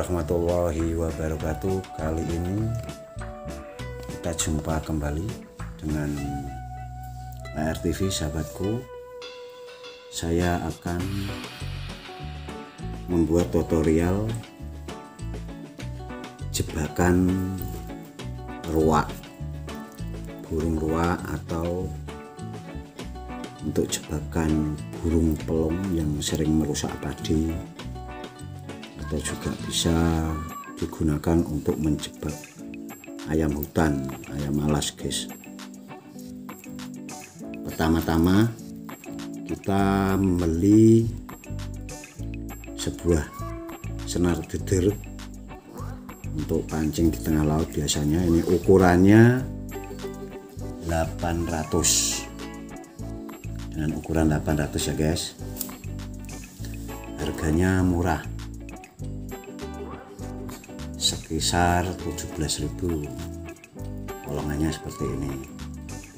warahmatullahi wabarakatuh. Kali ini kita jumpa kembali dengan ARTV sahabatku. Saya akan membuat tutorial jebakan ruak, burung ruak, atau untuk jebakan burung pelung yang sering merusak padi, atau juga bisa digunakan untuk menjebak ayam hutan, ayam alas guys. Pertama-tama kita membeli sebuah senar deder untuk pancing di tengah laut. Biasanya ini ukurannya 800, dengan ukuran 800 ya guys. Harganya murah, sekitar 17.000. Kolongannya seperti ini,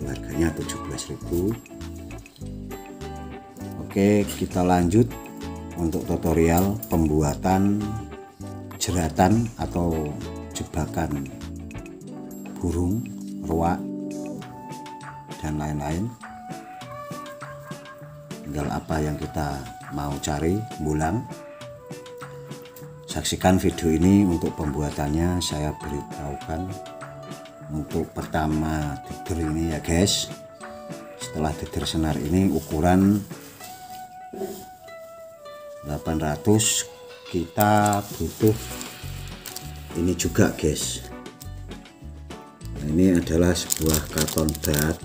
harganya 17.000. Oke, kita lanjut untuk tutorial pembuatan jeratan atau jebakan burung ruak dan lain-lain. Tinggal apa yang kita mau cari, bulang. Saksikan video ini untuk pembuatannya. Saya beritahukan untuk pertama deder ini ya guys. Setelah deder senar ini ukuran 800, kita butuh ini juga guys. Nah, ini adalah sebuah karton bat.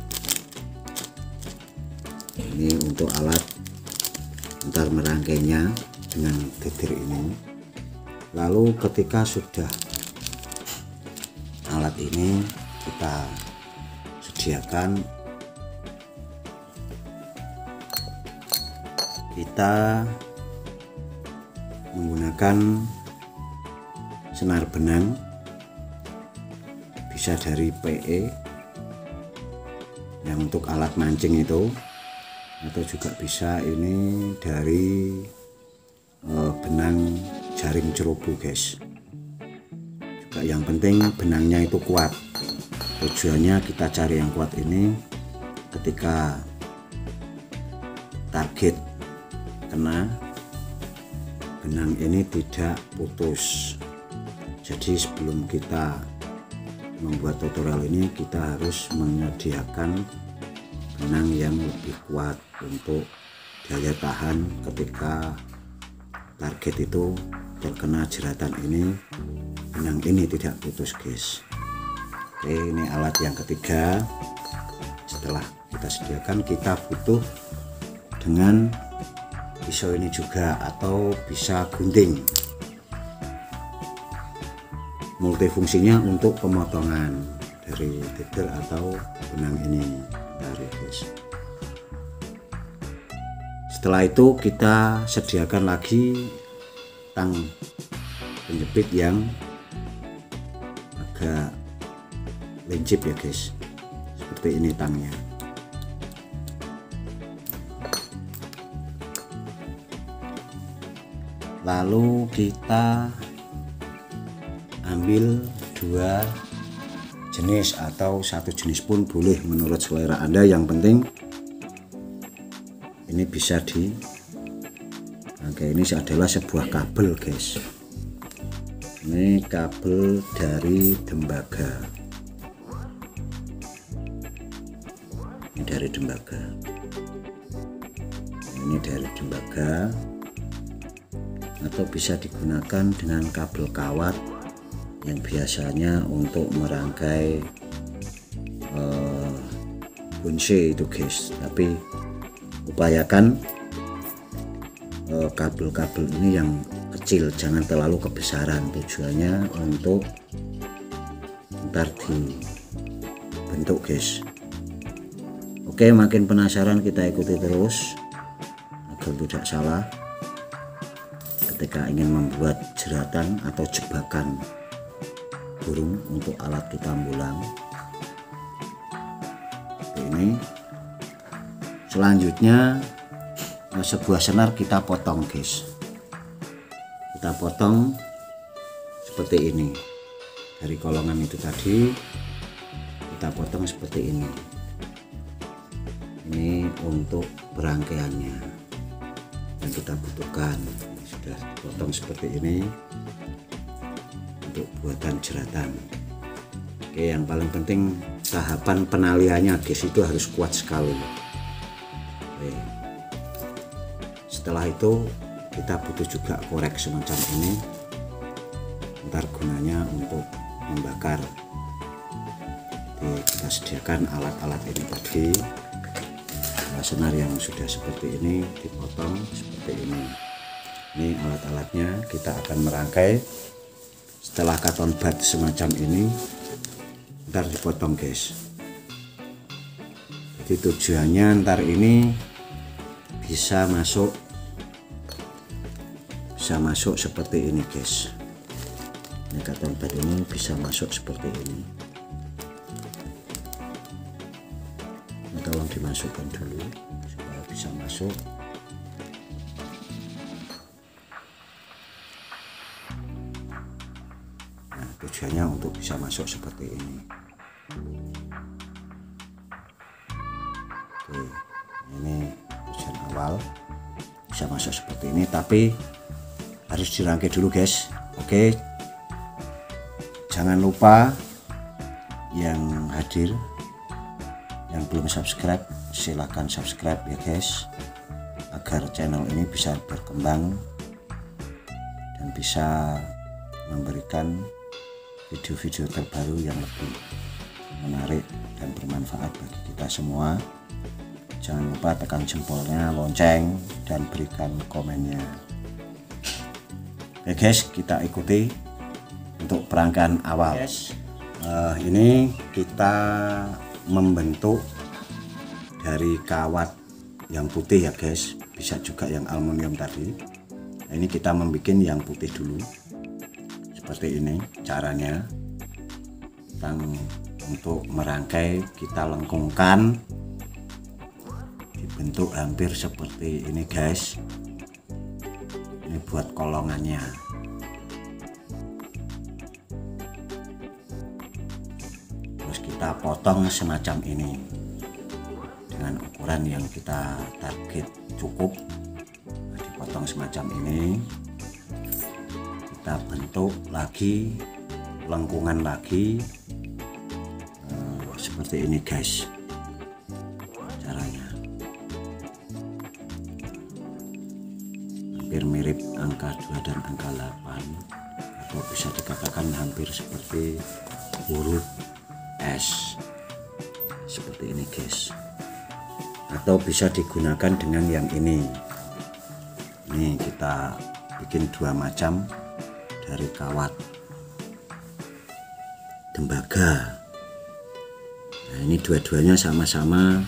Ini untuk alat ntar merangkainya dengan deder ini. Lalu ketika sudah alat ini kita sediakan, kita menggunakan senar benang, bisa dari PE yang untuk alat mancing itu, atau juga bisa ini dari benang jaring cerubu guys. Juga yang penting benangnya itu kuat. Tujuannya kita cari yang kuat ini ketika target kena, benang ini tidak putus. Jadi sebelum kita membuat tutorial ini, kita harus menyediakan benang yang lebih kuat untuk daya tahan ketika target itu terkena jeratan ini, benang ini tidak putus guys. Oke, ini alat yang ketiga. Setelah kita sediakan, kita butuh dengan pisau ini juga, atau bisa gunting. Multifungsinya untuk pemotongan dari deder atau benang ini dari guys. Setelah itu kita sediakan lagi tang penjepit yang agak lincip ya guys. Seperti ini tangnya. Lalu kita ambil dua jenis atau satu jenis pun boleh menurut selera Anda. Yang penting ini bisa di ini adalah sebuah kabel guys. Ini kabel dari tembaga. Ini dari tembaga. Ini dari tembaga. Atau bisa digunakan dengan kabel kawat yang biasanya untuk merangkai bonsai itu guys. Tapi upayakan kabel-kabel ini yang kecil, jangan terlalu kebesaran. Tujuannya untuk ntar dibentuk guys. Oke, makin penasaran kita ikuti terus agar tidak salah ketika ingin membuat jeratan atau jebakan burung untuk alat kita bulang. Ini selanjutnya sebuah senar kita potong guys. Kita potong seperti ini. Dari kolongan itu tadi kita potong seperti ini. Ini untuk berangkaiannya yang kita butuhkan. Sudah potong seperti ini untuk buatan jeratan. Oke, yang paling penting tahapan penaliannya guys, itu harus kuat sekali. Oke. Setelah itu kita butuh juga korek semacam ini, ntar gunanya untuk membakar. Jadi kita sediakan alat-alat ini tadi, senar yang sudah seperti ini dipotong seperti ini. Ini alat-alatnya, kita akan merangkai. Setelah karton bud semacam ini ntar dipotong guys. Jadi tujuannya ntar ini bisa masuk seperti ini guys. Ini karton bud ini bisa masuk seperti ini. Ini tolong dimasukkan dulu supaya bisa masuk. Nah, tujuannya untuk bisa masuk seperti ini. Oke, ini tujuan awal bisa masuk seperti ini, tapi harus dirangkai dulu guys. Oke, jangan lupa yang hadir yang belum subscribe, silahkan subscribe ya guys, agar channel ini bisa berkembang dan bisa memberikan video-video terbaru yang lebih menarik dan bermanfaat bagi kita semua. Jangan lupa tekan jempolnya, lonceng, dan berikan komennya. Oke guys, kita ikuti untuk perangkaian awal. Ini kita membentuk dari kawat yang putih ya guys, bisa juga yang aluminium tadi. Nah, ini kita membuat yang putih dulu seperti ini caranya. Untuk merangkai kita lengkungkan, dibentuk hampir seperti ini guys. Ini buat kolongannya. Terus kita potong semacam ini dengan ukuran yang kita target cukup. Nah, dipotong semacam ini, kita bentuk lagi, lengkungan lagi, seperti ini guys caranya. Hampir mirip angka 2 dan angka 8, atau bisa dikatakan hampir seperti huruf S seperti ini guys, atau bisa digunakan dengan yang ini. Ini kita bikin 2 macam dari kawat tembaga. Nah, ini dua-duanya sama-sama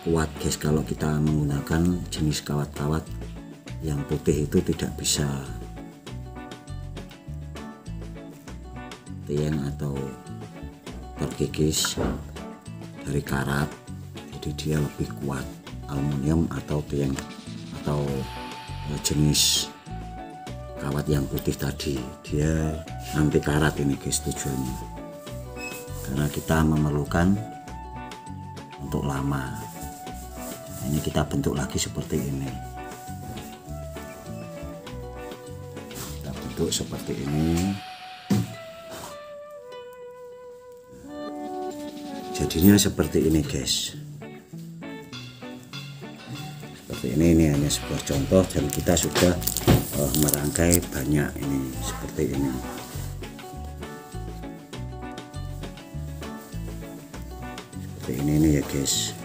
kuat guys. Kalau kita menggunakan jenis kawat-kawat yang putih itu tidak bisa tiang atau terkikis dari karat, jadi dia lebih kuat. Aluminium atau tiang atau jenis kawat yang putih tadi, dia anti karat ini guys tujuannya, karena kita memerlukan untuk lama. Ini kita bentuk lagi seperti ini, kita bentuk seperti ini. Jadinya seperti ini guys, seperti ini hanya sebuah contoh, dan kita sudah merangkai banyak ini seperti ini. Seperti ini ya guys,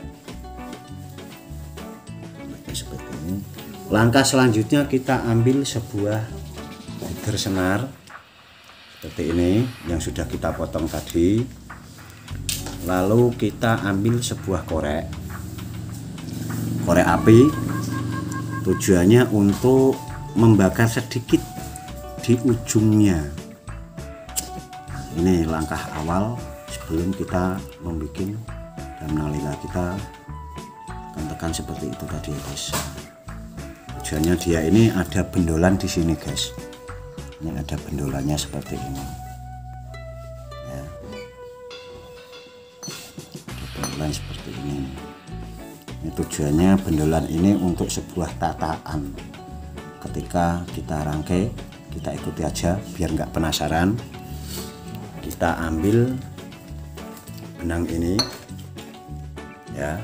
seperti ini. Langkah selanjutnya kita ambil sebuah leader senar seperti ini yang sudah kita potong tadi, lalu kita ambil sebuah korek api. Tujuannya untuk membakar sedikit di ujungnya. Ini langkah awal sebelum kita membuat dan menalila. Kita tekan seperti itu tadi ya guys. Tujuannya dia ini ada bendolan di sini guys. Ini ada bendolannya seperti ini ya. Ada bendolan seperti ini. Ini tujuannya bendolan ini untuk sebuah tataan. Ketika kita rangkai, kita ikuti aja biar nggak penasaran. Kita ambil benang ini ya.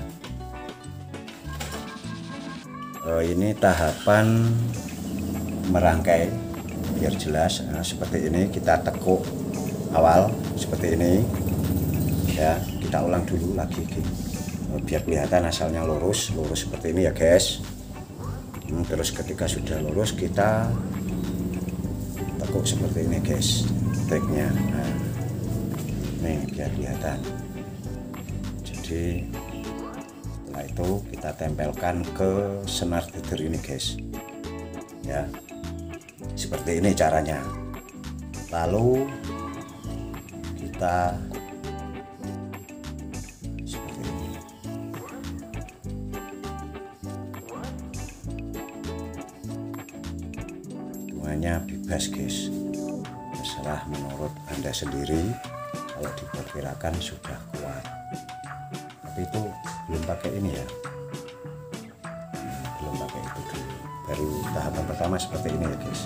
Ini tahapan merangkai biar jelas. Nah, seperti ini kita tekuk awal seperti ini ya. Kita ulang dulu lagi biar kelihatan asalnya lurus seperti ini ya guys. Terus ketika sudah lurus kita tekuk seperti ini guys, teknya. Nah, nih biar kelihatan. Jadi setelah itu kita tempelkan ke senar deter ini guys ya. Seperti ini caranya. Lalu kita seperti ini. Hitungannya bebas guys, terserah menurut Anda sendiri. Kalau diperkirakan sudah kuat, tapi itu belum pakai ini ya, belum pakai itu dulu. Baru tahapan pertama seperti ini ya guys.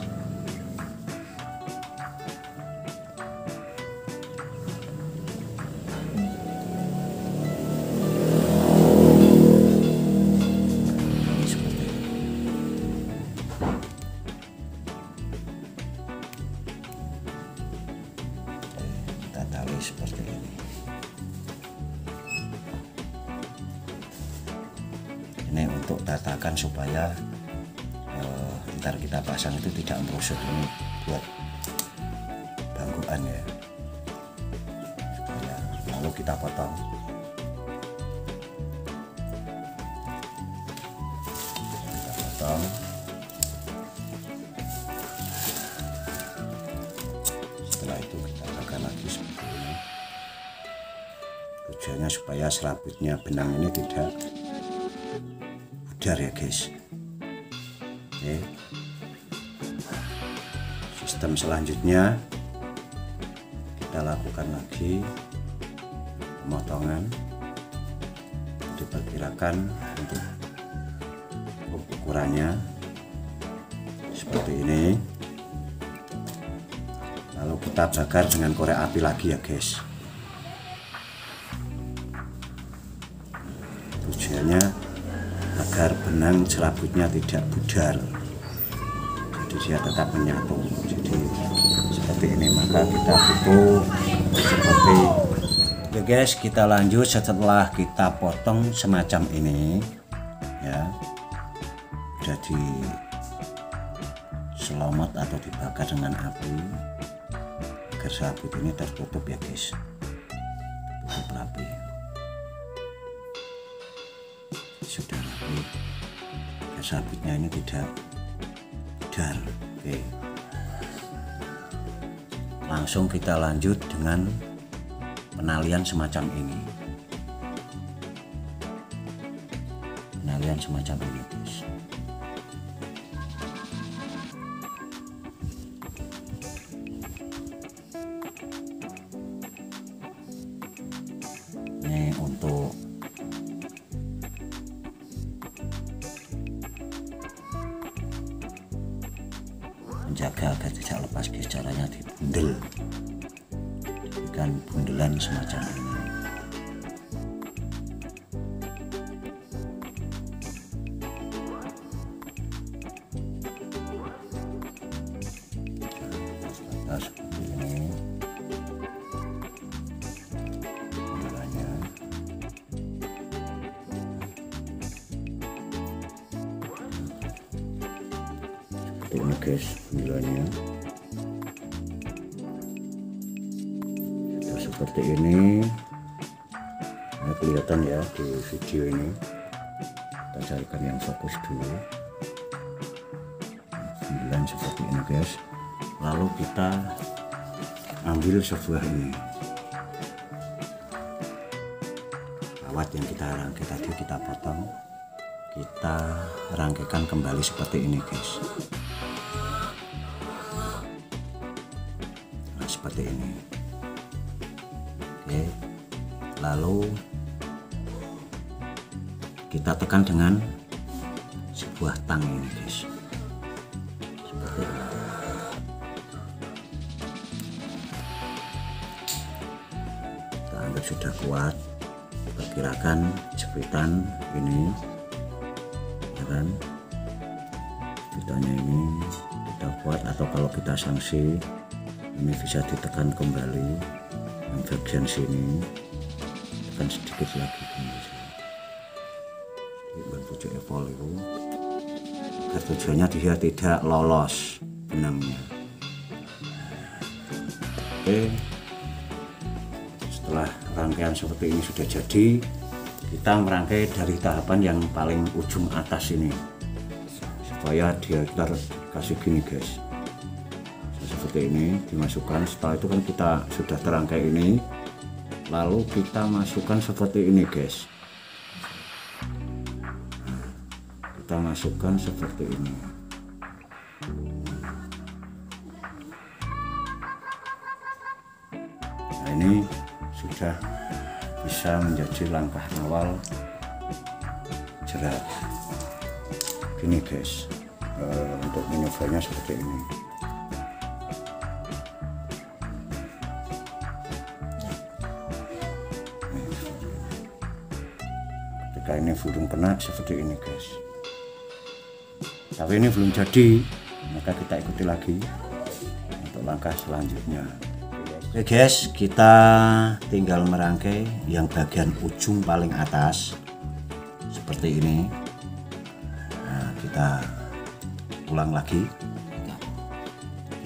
Tali seperti ini. Ini untuk tatakan supaya ntar kita pasang itu tidak merusut. Ini buat bangkuan ya. Lalu kita potong. Kita potong. Setelah itu kita tekan lagi seperti ini. Tujuannya supaya serabutnya benang ini tidak pudar ya guys. Oke. Sistem selanjutnya kita lakukan lagi pemotongan. Diperkirakan untuk ukurannya seperti ini. Lalu kita bakar dengan korek api lagi ya guys. Tujuannya agar benang serabutnya tidak pudar, jadi dia tetap menyatu. Jadi seperti ini, maka kita butuh seperti oke guys. Kita lanjut setelah kita potong semacam ini ya, udah di selomot atau dibakar dengan api agar serabut ini tertutup ya guys, tutup rapi. Sudah rapi, agar serabutnya ini tidak pudar. Oke, langsung kita lanjut dengan penalian semacam ini. Penalian semacam ini guys. Ini untuk menjaga agar tidak lepas guys. Caranya dibundel, diberikan bundelan semacam ini. Seperti ini bundelannya. Seperti ini guys bundelannya. Seperti ini, nah, kelihatan ya di video ini. Kita carikan yang fokus dulu. Bundelan seperti ini guys. Lalu kita ambil sebuah ini kawat yang kita rangkai tadi, kita potong, kita rangkaikan kembali seperti ini guys. seperti ini. Oke, lalu kita tekan dengan sebuah tang ini guys, seperti ini. Kita anggap sudah kuat, perkirakan jepitan ini ya kan, jepitannya ini kita kuat, atau kalau kita sanksi ini bisa ditekan kembali yang bagian sini, tekan sedikit lagi bantu evol itu agar tujuannya dia tidak lolos benangnya. Oke, setelah rangkaian seperti ini sudah jadi, kita merangkai dari tahapan yang paling ujung atas ini supaya dia kasih gini guys, seperti ini dimasukkan. Setelah itu kan kita sudah terangkai ini, lalu kita masukkan seperti ini guys. Kita masukkan seperti ini. Nah, ini sudah bisa menjadi langkah awal jerat. Gini guys, untuk menyobanya seperti ini. Ketika ini belum kena seperti ini guys, tapi ini belum jadi, maka kita ikuti lagi untuk langkah selanjutnya. Oke guys, kita tinggal merangkai yang bagian ujung paling atas seperti ini. Nah, kita ulang lagi,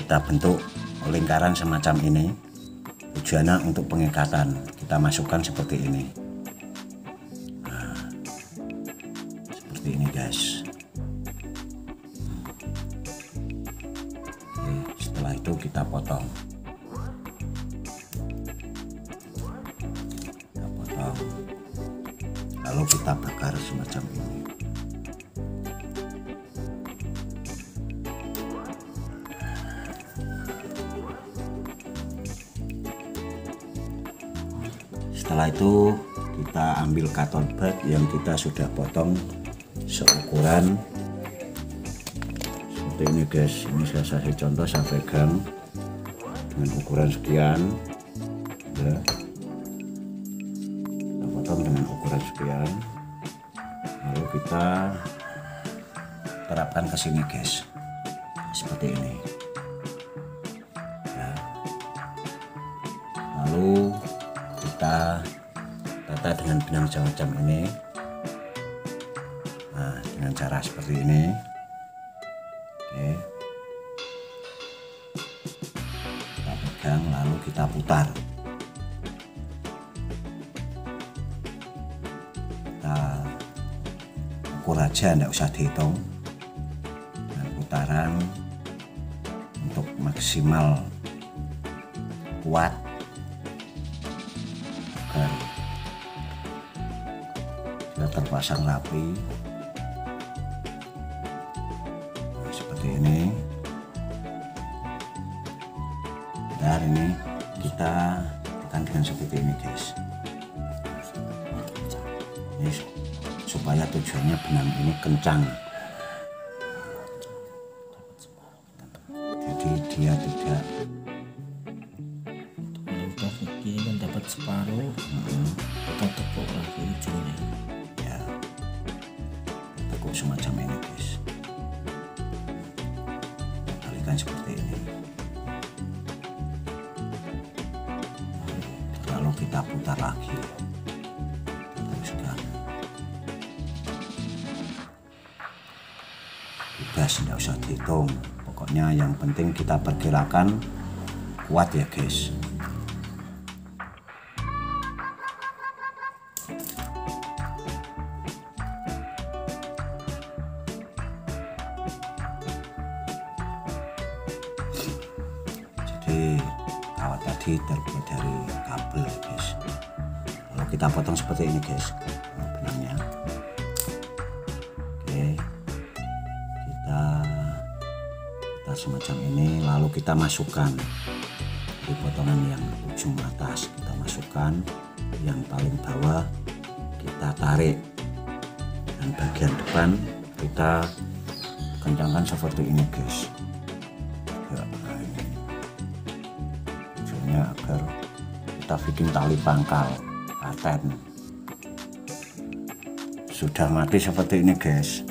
kita bentuk lingkaran semacam ini, tujuannya untuk pengikatan. Kita masukkan seperti ini. Nah, seperti ini guys. Oke, setelah itu kita potong. Lalu kita bakar semacam ini. Setelah itu kita ambil karton bag yang kita sudah potong seukuran seperti ini guys. Ini saya kasih contoh, saya pegang dengan ukuran sekian ya. Dengan ukuran sekian, lalu kita terapkan ke sini guys, seperti ini ya. Lalu kita tata dengan benang semacam ini. Nah, dengan cara seperti ini. Oke, kita pegang lalu kita putar. Ukur aja, tidak usah dihitung, dan putaran untuk maksimal kuat agar sudah terpasang rapi. Nah, seperti ini. Dan ini kita tekan dengan seperti ini guys. Ini supaya tujuannya benang ini kencang, jadi dia tidak udah begini kan dapat separuh, kita tekuk lagi ujungnya ya, tekuk semacam ini guys, balikan seperti ini, lalu kita putar lagi. Bebas, tidak usah dihitung, pokoknya yang penting kita perkirakan kuat ya guys. Jadi kawat tadi terbuat dari kabel ya guys, lalu kita potong seperti ini guys benangnya. Oke, kita semacam ini, lalu kita masukkan di potongan yang ujung atas kita masukkan, yang paling bawah kita tarik, dan bagian depan kita kencangkan seperti ini guys. Ya, nah ini tujuannya agar kita bikin tali pangkal paten. Sudah mati seperti ini guys.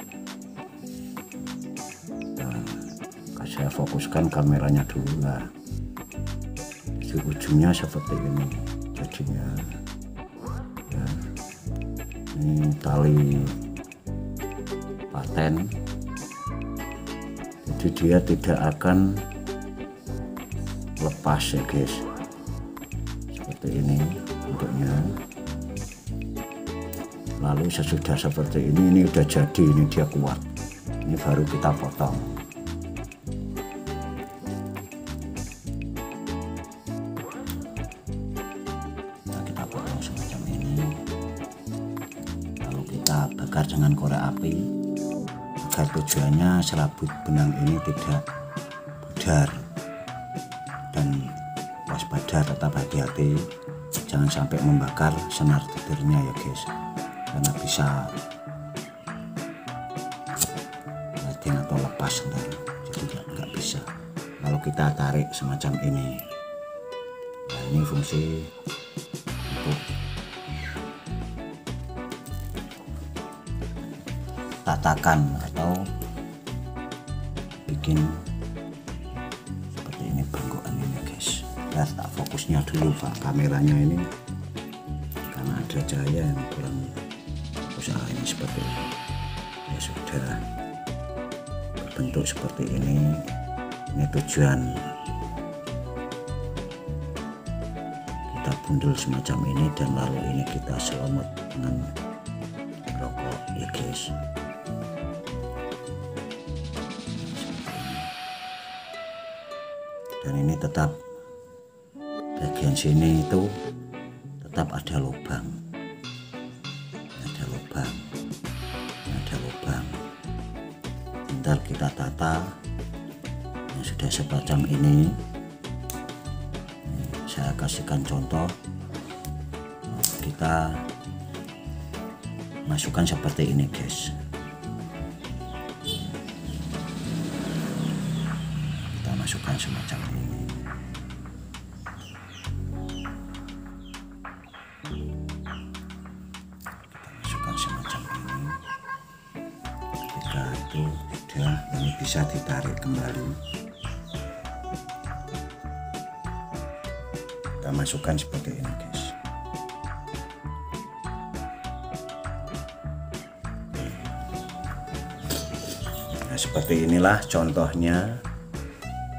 Nah, saya fokuskan kameranya dulu lah. Di ujungnya seperti ini jadinya ya. Ini tali paten, jadi dia tidak akan lepas ya guys. Seperti ini bentuknya. Lalu sesudah seperti ini udah jadi, ini dia kuat, ini baru kita potong. Nah, kita potong semacam ini, lalu kita bakar dengan korek api agar tujuannya selaput benang ini tidak pudar. Dan waspada, tetap hati-hati jangan sampai membakar senar titirnya ya guys, karena bisa letting atau lepas ntar, jadi nggak bisa. Lalu kita tarik semacam ini. Nah, ini fungsi untuk tatakan atau bikin seperti ini bengkokan ini guys. Ya, tak fokusnya dulu Pak, kameranya ini karena ada cahaya yang kurang usaha. Ini seperti ini ya, sudah berbentuk seperti ini. Ini tujuan kita bundel semacam ini, dan lalu ini kita selamat dengan rokok ya guys. Dan ini tetap bagian sini itu tetap ada lubang, ada lubang, ada lubang. Ntar kita tata yang sudah semacam ini. Saya kasihkan contoh, kita masukkan seperti ini guys. Kita masukkan semacam ini. Itu sudah, ini bisa ditarik kembali, kita masukkan seperti ini guys. Nah, seperti inilah contohnya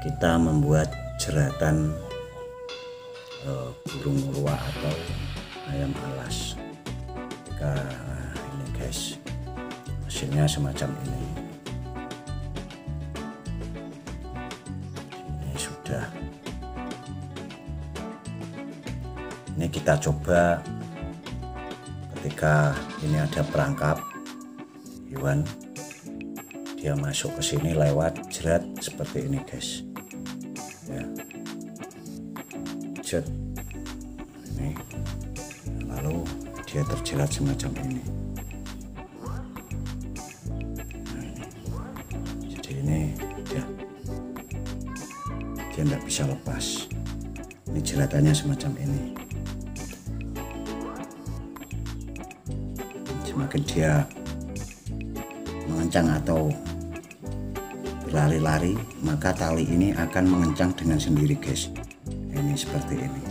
kita membuat jeratan burung luwak atau ayam alas. Ini guys, hasilnya semacam ini. Sudah, ini kita coba ketika ini ada perangkap hewan, dia masuk ke sini lewat jerat seperti ini guys ya, jerat ini, lalu dia terjerat semacam ini. Nah, jadi ini ya, dia tidak bisa lepas. Ini jeratannya semacam ini. Semakin dia mengencang atau berlari-lari, maka tali ini akan mengencang dengan sendiri guys. Ini seperti ini.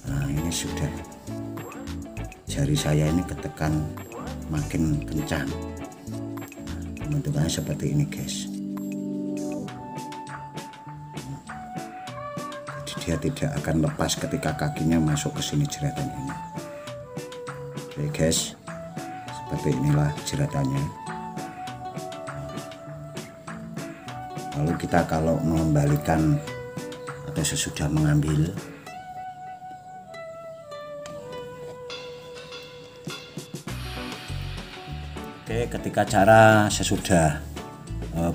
Nah, ini sudah, jari saya ini ketekan makin kencang. Nah, pembentukannya seperti ini guys. Dia tidak akan lepas ketika kakinya masuk ke sini jeratan ini. Oke guys, seperti inilah jeratannya. Lalu kita kalau mengembalikan atau sesudah mengambil, oke, ketika cara sesudah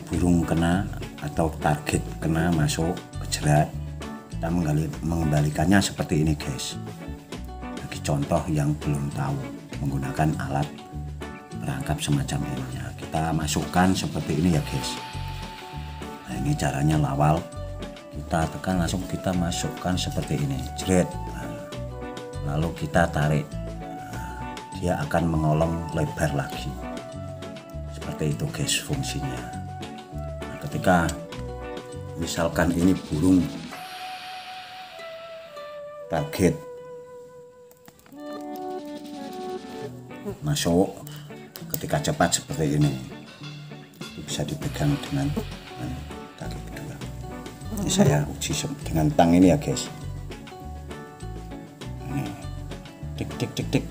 burung kena atau target kena masuk ke jerat, Kita mengembalikannya seperti ini guys. Bagi contoh yang belum tahu menggunakan alat perangkap semacam ini ya, kita masukkan seperti ini ya guys. Nah ini caranya lawal, kita tekan langsung kita masukkan seperti ini, jret. Nah, lalu kita tarik, nah, dia akan mengolong lebar lagi. Seperti itu guys fungsinya. Nah, ketika misalkan ini burung target masuk, ketika cepat seperti ini itu bisa dipegang dengan kaki kedua. Ini saya uji dengan tang ini ya guys. Ini tik tik tik tik,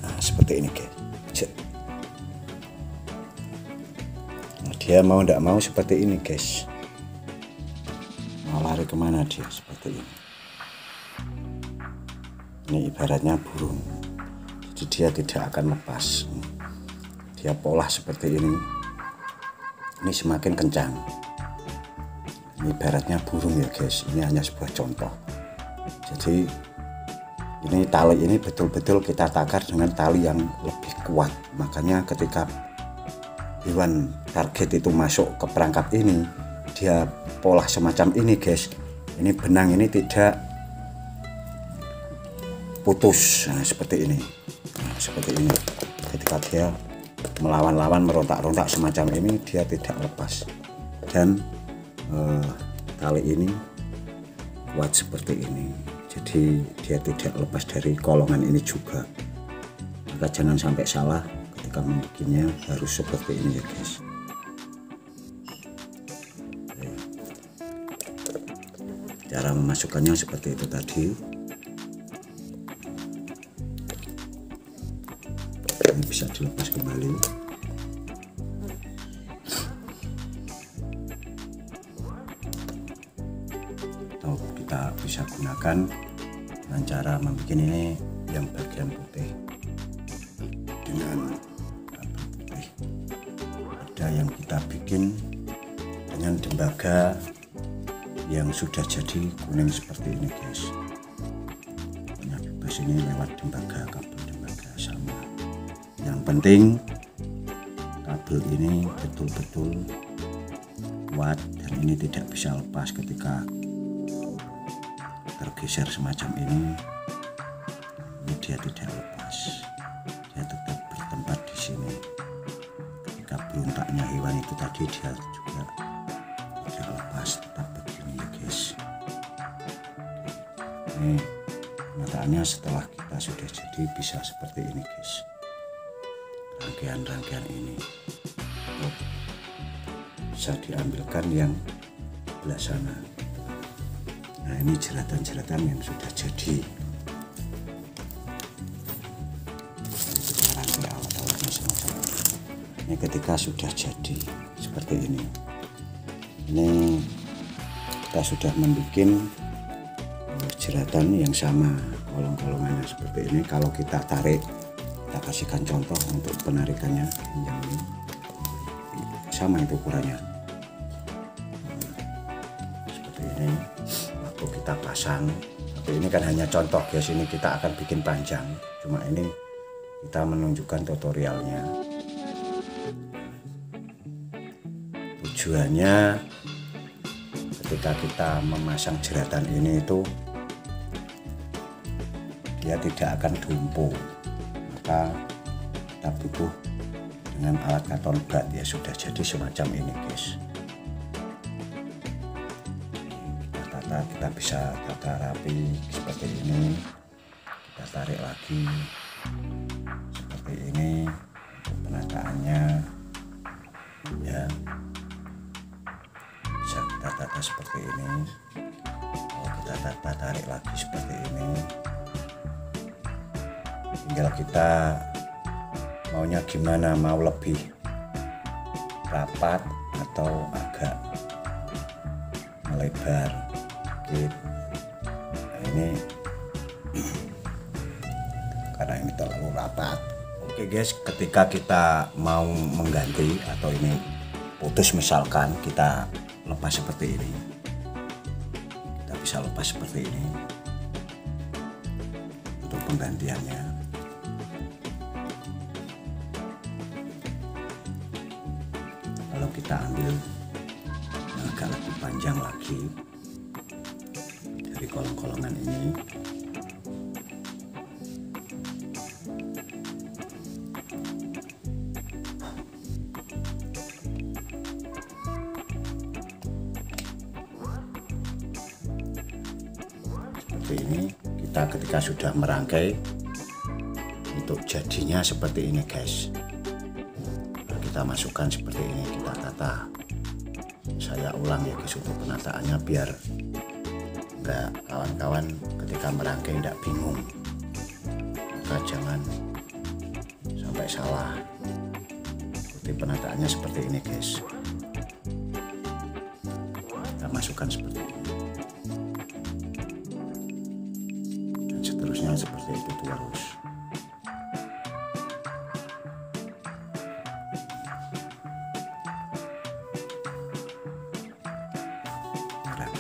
nah, seperti ini guys. Nah, dia mau tidak mau seperti ini guys. Mau lari kemana dia seperti ini. Ini ibaratnya burung, jadi dia tidak akan lepas. Dia pola seperti ini semakin kencang. Ini ibaratnya burung ya guys, ini hanya sebuah contoh. Jadi ini tali ini betul-betul kita takar dengan tali yang lebih kuat. Makanya ketika hewan target itu masuk ke perangkap ini, dia pola semacam ini guys. Ini benang ini tidak putus, nah, seperti ini. Nah, seperti ini. Ketika dia melawan-lawan, merontak-rontak semacam ini, dia tidak lepas. Dan tali ini kuat seperti ini. Jadi dia tidak lepas dari kolongan ini juga. Maka jangan sampai salah ketika membuatnya, harus seperti ini ya guys. Cara memasukkannya seperti itu tadi. Ini bisa dilepas kembali. Atau kita bisa gunakan dengan cara membuat ini yang bagian putih dengan putih. Ada yang kita bikin dengan tembaga yang sudah jadi kuning seperti ini guys. Banyak bebas ini lewat tembaga, kabel tembaga sama. Yang penting kabel ini betul-betul kuat dan ini tidak bisa lepas. Ketika tergeser semacam ini dia tidak lepas, dia tetap bertempat di sini. Ketika berontaknya hewan itu tadi, dia juga tidak lepas, tetap begini ya guys. Ini penataannya setelah kita sudah jadi bisa seperti ini guys. Rangkaian-rangkaian ini bisa diambilkan yang sebelah sana. Nah ini jeratan-jeratan yang sudah jadi. Kita rangkai alat-alatnya semacam ini. Ini ketika sudah jadi seperti ini. Ini kita sudah membuat jeratan yang sama, kolong-kolongannya seperti ini. Kalau kita tarik, kita kasihkan contoh untuk penarikannya yang ini sama itu ukurannya. Seperti ini. Waktu kita pasang, tapi ini kan hanya contoh guys, ini kita akan bikin panjang. Cuma ini kita menunjukkan tutorialnya. Tujuannya ketika kita memasang jeratan ini itu dia tidak akan dumpo. Maka kita butuh dengan alat karton bat ya sudah jadi semacam ini guys. Kita bisa tata rapi seperti ini, kita tarik lagi seperti ini untuk penataannya ya, bisa kita tata seperti ini. Kalau kita tarik lagi seperti ini, tinggal kita maunya gimana, mau lebih rapat atau agak melebar. Nah ini karena ini terlalu rapat. Oke guys, ketika kita mau mengganti atau ini putus misalkan, kita lepas seperti ini, kita bisa lepas seperti ini. Untuk penggantiannya, kalau kita ambil yang agak lebih panjang lagi dari kolong-kolongan ini, seperti ini. Kita ketika sudah merangkai, untuk jadinya seperti ini guys. Nah, kita masukkan seperti ini, kita tata. Saya ulang ya guys untuk penataannya biar enggak kawan-kawan ketika merangkai enggak bingung. Maka jangan sampai salah. Ikuti penataannya seperti ini guys. Kita masukkan seperti ini. Dan seterusnya seperti itu terus.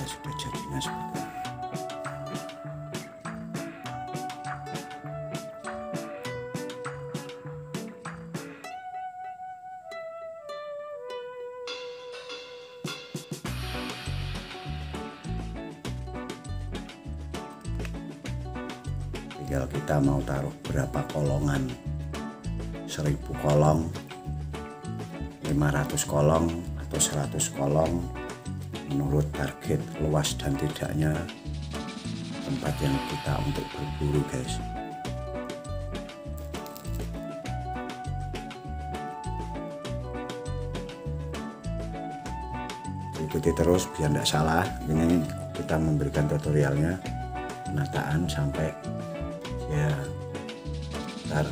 Sudah jadinya seperti ini. Tinggal kita mau taruh berapa kolongan, 1000 kolong, 500 kolong atau 100 kolong, menurut target luas dan tidaknya tempat yang kita untuk berburu guys. Ikuti terus biar tidak salah. Ini kita memberikan tutorialnya penataan sampai ya ntar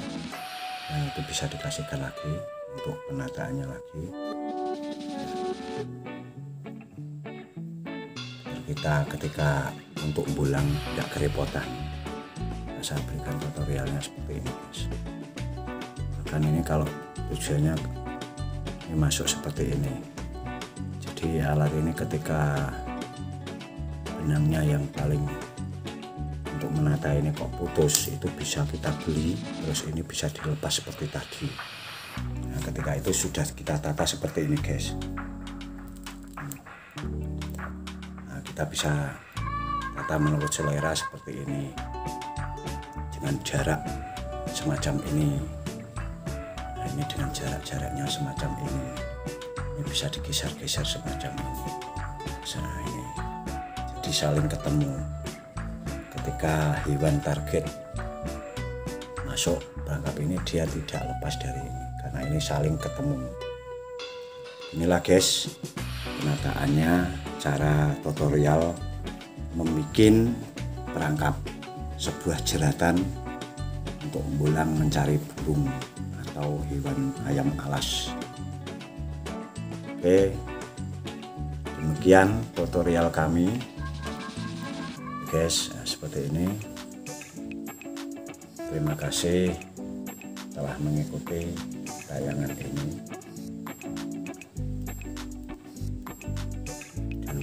itu bisa dikasihkan lagi untuk penataannya lagi. Kita ketika untuk bulang tidak kerepotan. Saya berikan tutorialnya seperti ini guys. Bahkan ini kalau tujuannya ini masuk seperti ini. Jadi alat ini ketika benangnya yang paling untuk menata ini kok putus, itu bisa kita beli, terus ini bisa dilepas seperti tadi. Nah, ketika itu sudah kita tata seperti ini guys. Kita bisa tata menurut selera seperti ini dengan jarak semacam ini. Nah, ini dengan jaraknya semacam ini bisa digeser-geser semacam ini. Nah, ini jadi saling ketemu. Ketika hewan target masuk perangkap ini, dia tidak lepas dari ini karena ini saling ketemu. Inilah guys penataannya, cara tutorial membuat perangkap sebuah jeratan untuk bulang mencari burung atau hewan ayam alas. Oke, demikian tutorial kami guys. Nah, seperti ini. Terima kasih telah mengikuti tayangan ini.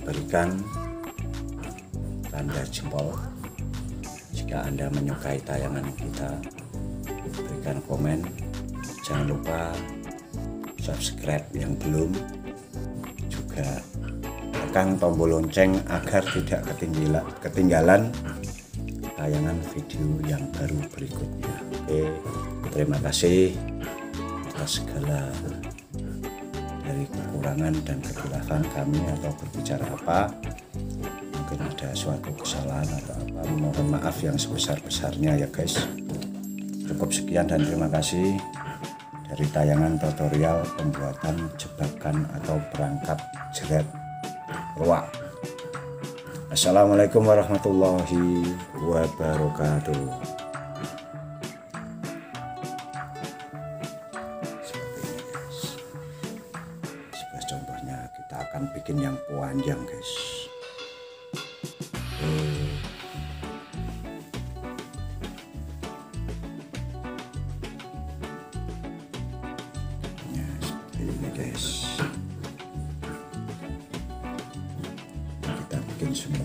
Berikan tanda jempol jika Anda menyukai tayangan kita. Berikan komen, jangan lupa subscribe yang belum, juga tekan tombol lonceng agar tidak ketinggalan tayangan video yang baru berikutnya. Oke, terima kasih atas segala dari kekurangan dan kekilafan kami atau berbicara apa, mungkin ada suatu kesalahan atau apa, mohon maaf yang sebesar-besarnya ya guys. Cukup sekian dan terima kasih dari tayangan tutorial pembuatan jebakan atau perangkap jerat ruak. Assalamualaikum warahmatullahi wabarakatuh. Contohnya kita akan bikin yang panjang guys. Ya, seperti ini guys. Kita bikin semua